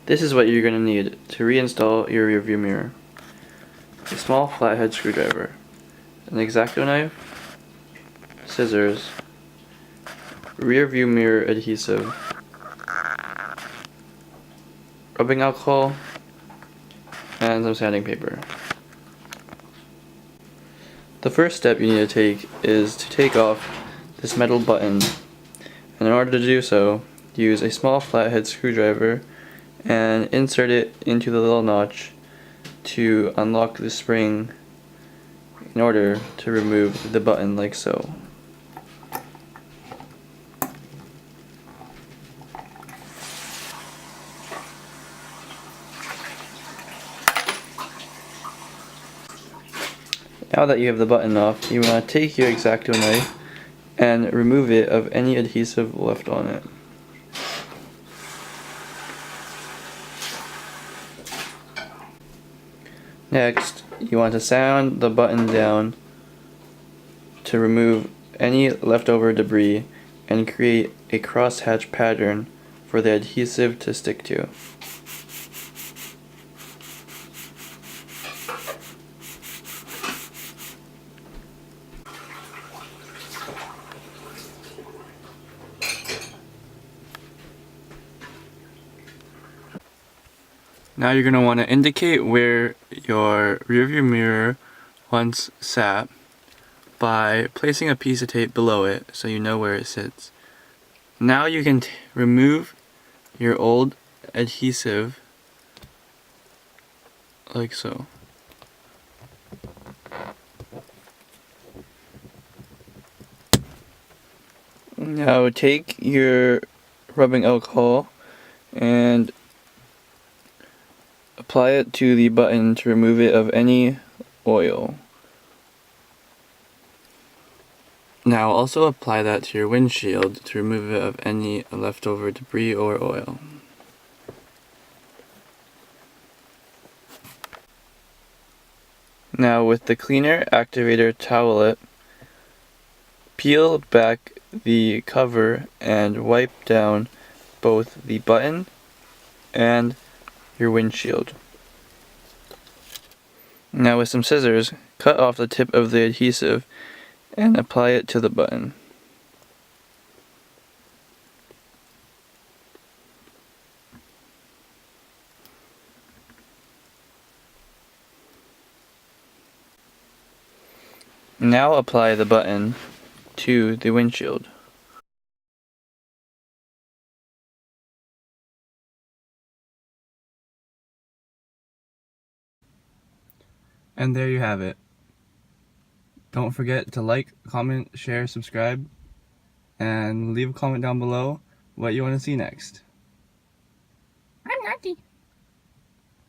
This is what you're going to need to reinstall your rearview mirror. A small flathead screwdriver, an X-Acto knife, scissors, rearview mirror adhesive, rubbing alcohol, and some sanding paper. The first step you need to take is to take off this metal button, and in order to do so, use a small flathead screwdriver and insert it into the little notch to unlock the spring in order to remove the button like so. Now that you have the button off, you want to take your X-Acto knife and remove it of any adhesive left on it. Next, you want to sound the button down to remove any leftover debris and create a crosshatch pattern for the adhesive to stick to. Now you're going to want to indicate where your rearview mirror once sat by placing a piece of tape below it so you know where it sits. Now you can remove your old adhesive like so. Now take your rubbing alcohol and apply it to the button to remove it of any oil. Now also apply that to your windshield to remove it of any leftover debris or oil. Now with the cleaner activator towelette, peel back the cover and wipe down both the button and your windshield. Now with some scissors, cut off the tip of the adhesive and apply it to the button. Now apply the button to the windshield. And there you have it. Don't forget to like, comment, share, subscribe, and leave a comment down below what you want to see next. I'm naughty.